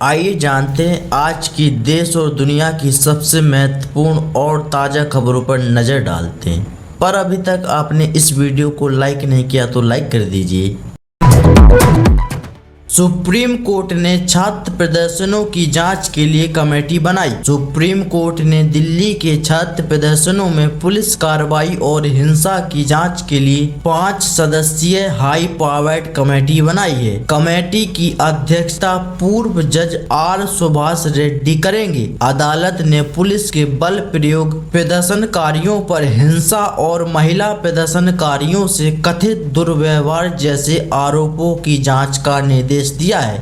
आइए जानते हैं आज की देश और दुनिया की सबसे महत्वपूर्ण और ताज़ा खबरों पर नज़र डालते हैं। पर अभी तक आपने इस वीडियो को लाइक नहीं किया तो लाइक कर दीजिए। सुप्रीम कोर्ट ने छात्र प्रदर्शनों की जांच के लिए कमेटी बनाई। सुप्रीम कोर्ट ने दिल्ली के छात्र प्रदर्शनों में पुलिस कार्रवाई और हिंसा की जांच के लिए 5 सदस्यीय हाई पावर्ड कमेटी बनाई है। कमेटी की अध्यक्षता पूर्व जज आर सुभाष रेड्डी करेंगे। अदालत ने पुलिस के बल प्रयोग, प्रदर्शनकारियों पर हिंसा और महिला प्रदर्शनकारियों से कथित दुर्व्यवहार जैसे आरोपों की जांच का निर्देश दिया है।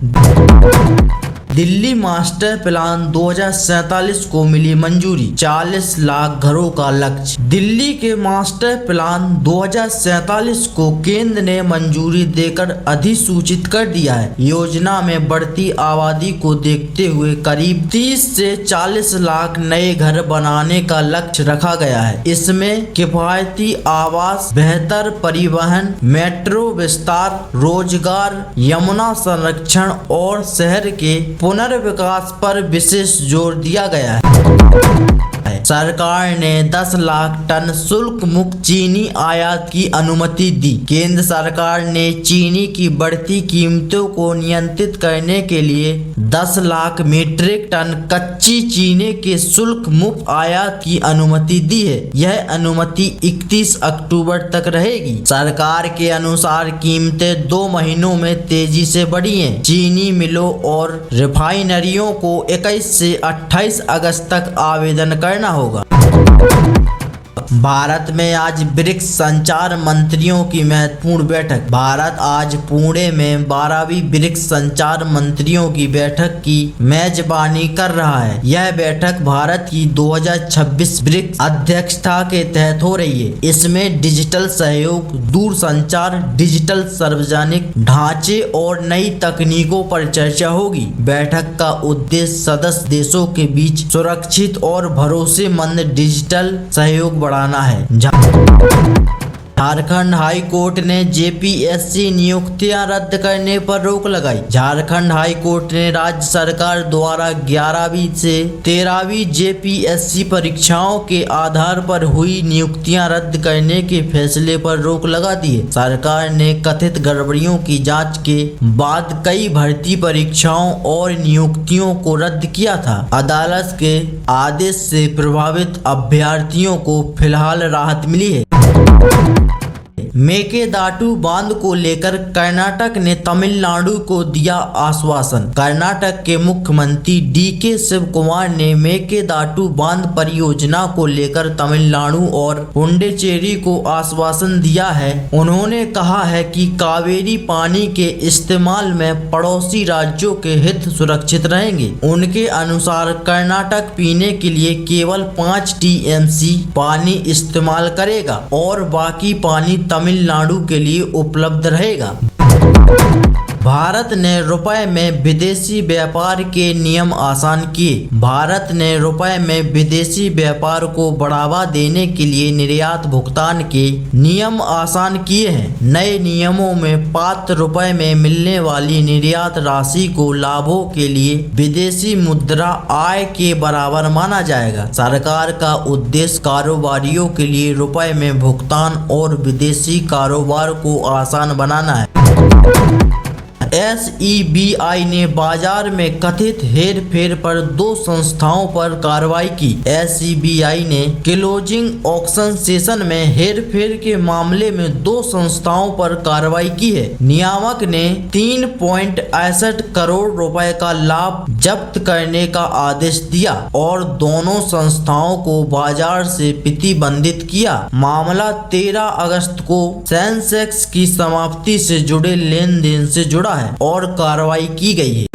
दिल्ली मास्टर प्लान 2047 को मिली मंजूरी, 40 लाख घरों का लक्ष्य। दिल्ली के मास्टर प्लान 2047 को केंद्र ने मंजूरी देकर अधिसूचित कर दिया है। योजना में बढ़ती आबादी को देखते हुए करीब 30 से 40 लाख नए घर बनाने का लक्ष्य रखा गया है। इसमें किफायती आवास, बेहतर परिवहन, मेट्रो विस्तार, रोजगार, यमुना संरक्षण और शहर के पुनर्विकास पर विशेष जोर दिया गया है। सरकार ने 10 लाख टन शुल्क मुक्त चीनी आयात की अनुमति दी। केंद्र सरकार ने चीनी की बढ़ती कीमतों को नियंत्रित करने के लिए 10 लाख मीट्रिक टन कच्ची चीनी के शुल्क मुक्त आयात की अनुमति दी है। यह अनुमति 31 अक्टूबर तक रहेगी। सरकार के अनुसार कीमतें 2 महीनों में तेजी से बढ़ी हैं। चीनी मिलों और रिफाइनरियों को 21 से 28 अगस्त तक आवेदन करना होगा। भारत में आज ब्रिक्स संचार मंत्रियों की महत्वपूर्ण बैठक। भारत आज पुणे में 12वीं ब्रिक्स संचार मंत्रियों की बैठक की मेजबानी कर रहा है। यह बैठक भारत की 2026 ब्रिक्स अध्यक्षता के तहत हो रही है। इसमें डिजिटल सहयोग, दूरसंचार, डिजिटल सार्वजनिक ढांचे और नई तकनीकों पर चर्चा होगी। बैठक का उद्देश्य सदस्य देशों के बीच सुरक्षित और भरोसेमंद डिजिटल सहयोग बढ़ाना है। झारखंड हाई कोर्ट ने जेपीएससी नियुक्तियां रद्द करने पर रोक लगाई। झारखंड हाई कोर्ट ने राज्य सरकार द्वारा 11वीं से 13वीं जेपीएससी परीक्षाओं के आधार पर हुई नियुक्तियां रद्द करने के फैसले पर रोक लगा दी है। सरकार ने कथित गड़बड़ियों की जांच के बाद कई भर्ती परीक्षाओं और नियुक्तियों को रद्द किया था। अदालत के आदेश से प्रभावित अभ्यर्थियों को फिलहाल राहत मिली है। मेकेदाटू बांध को लेकर कर्नाटक ने तमिलनाडु को दिया आश्वासन। कर्नाटक के मुख्यमंत्री डीके शिव कुमार ने मेकेदाटू बांध परियोजना को लेकर तमिलनाडु और पुडुचेरी को आश्वासन दिया है। उन्होंने कहा है कि कावेरी पानी के इस्तेमाल में पड़ोसी राज्यों के हित सुरक्षित रहेंगे। उनके अनुसार कर्नाटक पीने के लिए केवल 5 टीएमसी पानी इस्तेमाल करेगा और बाकी पानी तमिलनाडु के लिए उपलब्ध रहेगा। भारत ने रुपए में विदेशी व्यापार के नियम आसान किए। भारत ने रुपए में विदेशी व्यापार को बढ़ावा देने के लिए निर्यात भुगतान के नियम आसान किए हैं। नए नियमों में पात्र रुपए में मिलने वाली निर्यात राशि को लाभों के लिए विदेशी मुद्रा आय के बराबर माना जाएगा। सरकार का उद्देश्य कारोबारियों के लिए रुपए में भुगतान और विदेशी कारोबार को आसान बनाना है। SEBI ने बाजार में कथित हेरफेर पर 2 संस्थाओं पर कार्रवाई की। SEBI ने क्लोजिंग ऑक्शन सेशन में हेरफेर के मामले में 2 संस्थाओं पर कार्रवाई की है। नियामक ने 3.68 करोड़ रुपए का लाभ जब्त करने का आदेश दिया और दोनों संस्थाओं को बाजार से प्रतिबंधित किया। मामला 13 अगस्त को सेंसेक्स की समाप्ति से जुड़े लेन देन से जुड़ा है और कार्रवाई की गई है।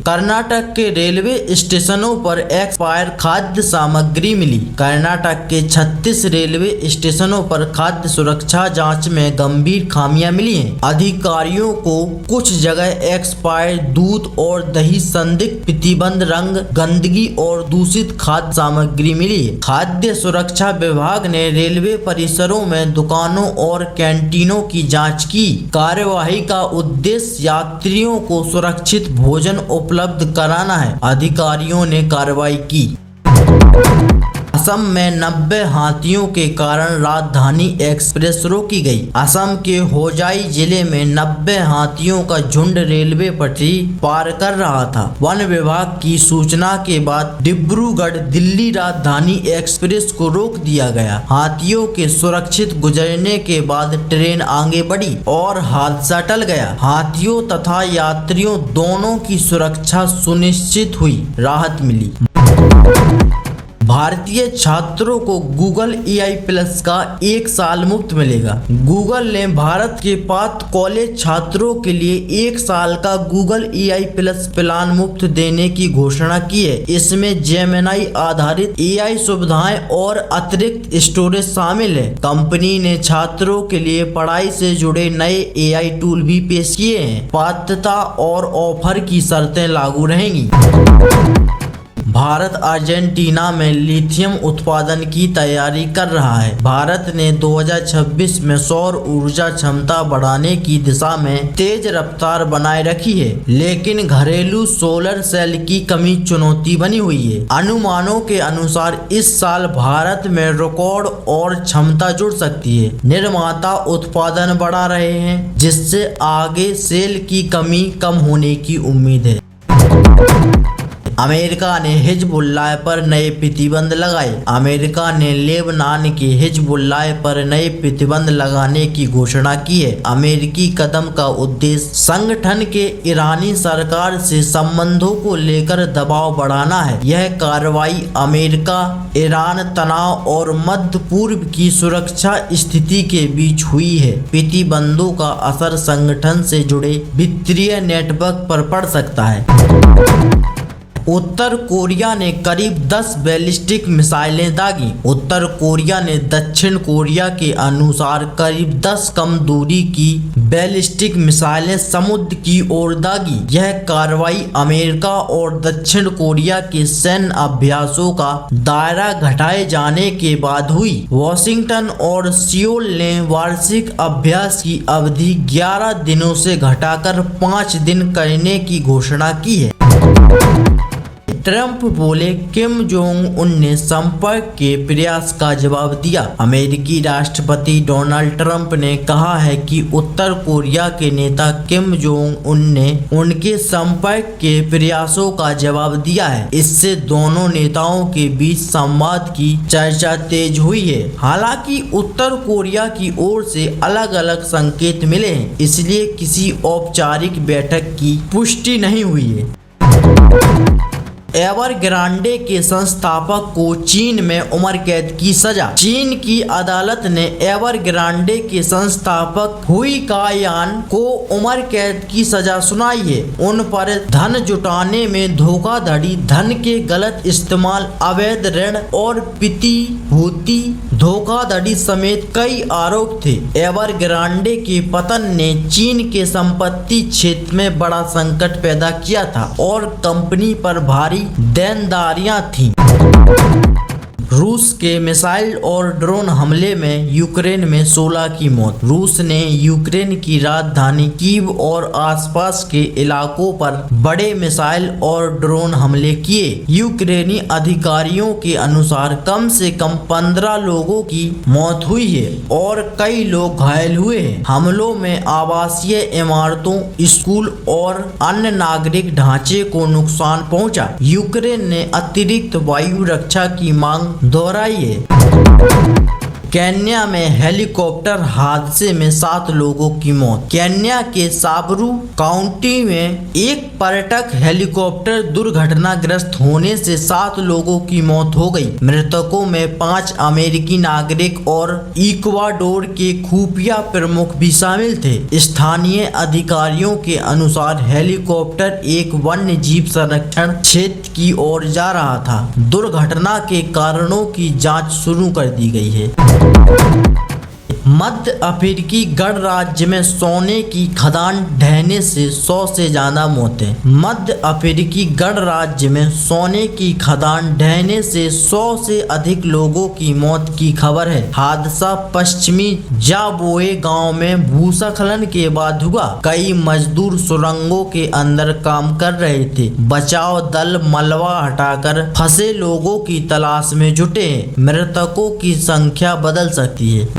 कर्नाटक के रेलवे स्टेशनों पर एक्सपायर खाद्य सामग्री मिली। कर्नाटक के 36 रेलवे स्टेशनों पर खाद्य सुरक्षा जांच में गंभीर खामियां मिली हैं। अधिकारियों को कुछ जगह एक्सपायर दूध और दही, संदिग्ध प्रतिबंध रंग, गंदगी और दूषित खाद्य सामग्री मिली है। खाद्य सुरक्षा विभाग ने रेलवे परिसरों में दुकानों और कैंटीनों की जांच की। कार्यवाही का उद्देश्य यात्रियों को सुरक्षित भोजन उपलब्ध कराना है। अधिकारियों ने कार्रवाई की। असम में 90 हाथियों के कारण राजधानी एक्सप्रेस रोकी गई। असम के होजाई जिले में 90 हाथियों का झुंड रेलवे पटरी पार कर रहा था। वन विभाग की सूचना के बाद डिब्रूगढ़ दिल्ली राजधानी एक्सप्रेस को रोक दिया गया। हाथियों के सुरक्षित गुजरने के बाद ट्रेन आगे बढ़ी और हादसा टल गया। हाथियों तथा यात्रियों दोनों की सुरक्षा सुनिश्चित हुई, राहत मिली। भारतीय छात्रों को गूगल AI प्लस का 1 साल मुफ्त मिलेगा। गूगल ने भारत के पात्र कॉलेज छात्रों के लिए 1 साल का गूगल AI प्लस प्लान मुफ्त देने की घोषणा की है। इसमें जेमिनी आधारित AI सुविधाएं और अतिरिक्त स्टोरेज शामिल है। कंपनी ने छात्रों के लिए पढ़ाई से जुड़े नए AI टूल भी पेश किए हैं। पात्रता और ऑफर की शर्तें लागू रहेंगी। भारत अर्जेंटीना में लिथियम उत्पादन की तैयारी कर रहा है। भारत ने 2026 में सौर ऊर्जा क्षमता बढ़ाने की दिशा में तेज रफ्तार बनाए रखी है, लेकिन घरेलू सोलर सेल की कमी चुनौती बनी हुई है। अनुमानों के अनुसार इस साल भारत में रिकॉर्ड और क्षमता जुड़ सकती है। निर्माता उत्पादन बढ़ा रहे हैं, जिससे आगे सेल की कमी कम होने की उम्मीद है। अमेरिका ने हिजबुल्लाह पर नए प्रतिबंध लगाए। अमेरिका ने लेबनान के हिजबुल्लाह पर नए प्रतिबंध लगाने की घोषणा की है। अमेरिकी कदम का उद्देश्य संगठन के ईरानी सरकार से संबंधों को लेकर दबाव बढ़ाना है। यह कार्रवाई अमेरिका ईरान तनाव और मध्य पूर्व की सुरक्षा स्थिति के बीच हुई है। प्रतिबंधों का असर संगठन से जुड़े वित्तीय नेटवर्क पर पड़ सकता है। उत्तर कोरिया ने करीब 10 बैलिस्टिक मिसाइलें दागी। उत्तर कोरिया ने दक्षिण कोरिया के अनुसार करीब 10 कम दूरी की बैलिस्टिक मिसाइलें समुद्र की ओर दागी। यह कार्रवाई अमेरिका और दक्षिण कोरिया के सैन्य अभ्यासों का दायरा घटाए जाने के बाद हुई। वॉशिंगटन और सियोल ने वार्षिक अभ्यास की अवधि 11 दिनों से घटाकर 5 दिन करने की घोषणा की है। ट्रंप बोले, किम जोंग उन ने संपर्क के प्रयास का जवाब दिया। अमेरिकी राष्ट्रपति डोनाल्ड ट्रंप ने कहा है कि उत्तर कोरिया के नेता किम जोंग उन ने उनके संपर्क के प्रयासों का जवाब दिया है। इससे दोनों नेताओं के बीच संवाद की चर्चा तेज हुई है। हालांकि उत्तर कोरिया की ओर से अलग अलग संकेत मिले हैं, इसलिए किसी औपचारिक बैठक की पुष्टि नहीं हुई है। एवरग्रांडे के संस्थापक को चीन में उम्र कैद की सजा। चीन की अदालत ने एवरग्रांडे के संस्थापक हुई कायान को उम्र कैद की सजा सुनाई है। उन पर धन जुटाने में धोखाधड़ी, धन के गलत इस्तेमाल, अवैध ऋण और प्रतिभूति धोखाधड़ी समेत कई आरोप थे। एवरग्रांडे के पतन ने चीन के संपत्ति क्षेत्र में बड़ा संकट पैदा किया था और कंपनी पर भारी देनदारियां थीं। रूस के मिसाइल और ड्रोन हमले में यूक्रेन में 16 की मौत। रूस ने यूक्रेन की राजधानी कीव और आसपास के इलाकों पर बड़े मिसाइल और ड्रोन हमले किए। यूक्रेनी अधिकारियों के अनुसार कम से कम 15 लोगों की मौत हुई है और कई लोग घायल हुए हैं। हमलों में आवासीय इमारतों, स्कूल और अन्य नागरिक ढांचे को नुकसान पहुंचा। यूक्रेन ने अतिरिक्त वायु रक्षा की मांग दोहराई है। केन्या में हेलीकॉप्टर हादसे में 7 लोगों की मौत। केन्या के साबरू काउंटी में एक पर्यटक हेलीकॉप्टर दुर्घटनाग्रस्त होने से 7 लोगों की मौत हो गई। मृतकों में 5 अमेरिकी नागरिक और इक्वाडोर के खुफिया प्रमुख भी शामिल थे। स्थानीय अधिकारियों के अनुसार हेलीकॉप्टर एक वन्य जीव संरक्षण क्षेत्र की ओर जा रहा था। दुर्घटना के कारणों की जांच शुरू कर दी गई है। मध्य अफ्रीकी गणराज्य में सोने की खदान ढहने से 100 से ज्यादा मौतें। मध्य अफ्रीकी गणराज्य में सोने की खदान ढहने से 100 से अधिक लोगों की मौत की खबर है। हादसा पश्चिमी जाबोए गांव में भूस्खलन के बाद हुआ। कई मजदूर सुरंगों के अंदर काम कर रहे थे। बचाव दल मलबा हटाकर फंसे लोगों की तलाश में जुटे हैं। मृतकों की संख्या बदल सकती है।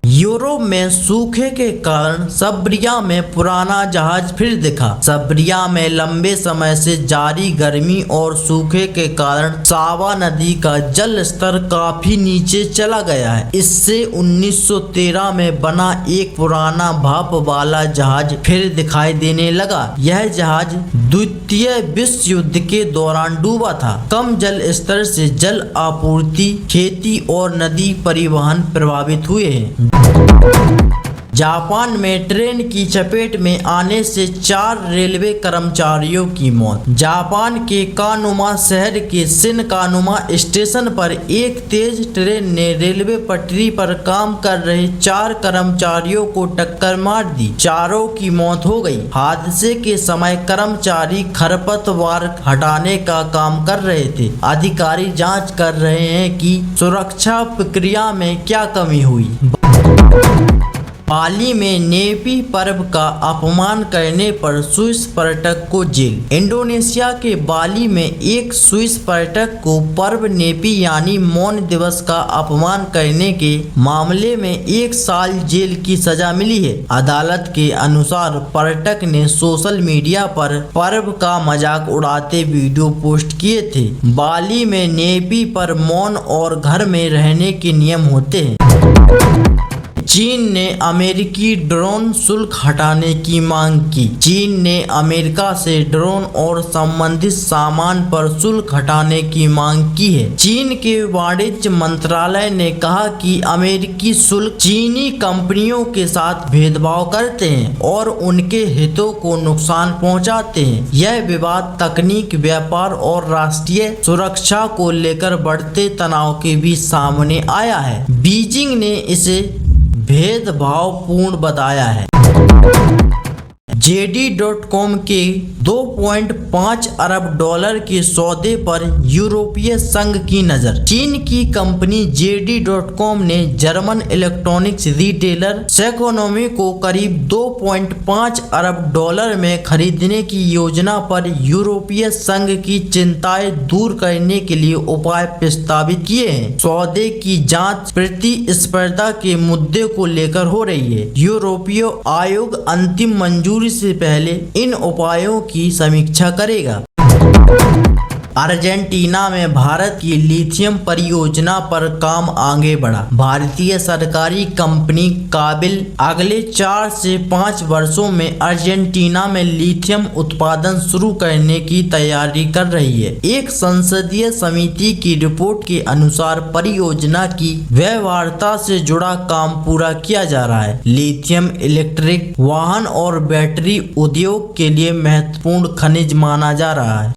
यूरोप में सूखे के कारण सर्बिया में पुराना जहाज फिर दिखा। सर्बिया में लंबे समय से जारी गर्मी और सूखे के कारण सावा नदी का जल स्तर काफी नीचे चला गया है। इससे 1913 में बना एक पुराना भाप वाला जहाज फिर दिखाई देने लगा। यह जहाज द्वितीय विश्व युद्ध के दौरान डूबा था। कम जल स्तर से जल आपूर्ति, खेती और नदी परिवहन प्रभावित हुए हैं। जापान में ट्रेन की चपेट में आने से 4 रेलवे कर्मचारियों की मौत। जापान के कानुमा शहर के शिनकानुमा स्टेशन पर एक तेज ट्रेन ने रेलवे पटरी पर काम कर रहे 4 कर्मचारियों को टक्कर मार दी। चारों की मौत हो गई। हादसे के समय कर्मचारी खरपतवार हटाने का काम कर रहे थे। अधिकारी जांच कर रहे हैं कि सुरक्षा प्रक्रिया में क्या कमी हुई। बाली में नेपी पर्व का अपमान करने पर स्विस पर्यटक को जेल। इंडोनेशिया के बाली में एक स्विस पर्यटक को पर्व नेपी यानी मौन दिवस का अपमान करने के मामले में 1 साल जेल की सजा मिली है। अदालत के अनुसार पर्यटक ने सोशल मीडिया पर पर्व का मजाक उड़ाते वीडियो पोस्ट किए थे। बाली में नेपी पर मौन और घर में रहने के नियम होते हैं। चीन ने अमेरिकी ड्रोन शुल्क हटाने की मांग की। चीन ने अमेरिका से ड्रोन और संबंधित सामान पर शुल्क हटाने की मांग की है। चीन के वाणिज्य मंत्रालय ने कहा कि अमेरिकी शुल्क चीनी कंपनियों के साथ भेदभाव करते हैं और उनके हितों को नुकसान पहुंचाते हैं। यह विवाद तकनीक, व्यापार और राष्ट्रीय सुरक्षा को लेकर बढ़ते तनाव के बीच सामने आया है। बीजिंग ने इसे भेदभावपूर्ण बताया है। JD.com के 2.5 अरब डॉलर के सौदे पर यूरोपीय संघ की नजर। चीन की कंपनी JD.com ने जर्मन इलेक्ट्रॉनिक्स रिटेलर सेकोनोमी को करीब 2.5 अरब डॉलर में खरीदने की योजना पर यूरोपीय संघ की चिंताएं दूर करने के लिए उपाय प्रस्तावित किए हैं। सौदे की जांच प्रतिस्पर्धा के मुद्दे को लेकर हो रही है। यूरोपीय आयोग अंतिम मंजूरी से पहले इन उपायों की समीक्षा करेगा। अर्जेंटीना में भारत की लिथियम परियोजना पर काम आगे बढ़ा। भारतीय सरकारी कंपनी काबिल अगले 4 से 5 वर्षों में अर्जेंटीना में लिथियम उत्पादन शुरू करने की तैयारी कर रही है। एक संसदीय समिति की रिपोर्ट के अनुसार परियोजना की व्यवहार्यता से जुड़ा काम पूरा किया जा रहा है। लिथियम इलेक्ट्रिक वाहन और बैटरी उद्योग के लिए महत्वपूर्ण खनिज माना जा रहा है।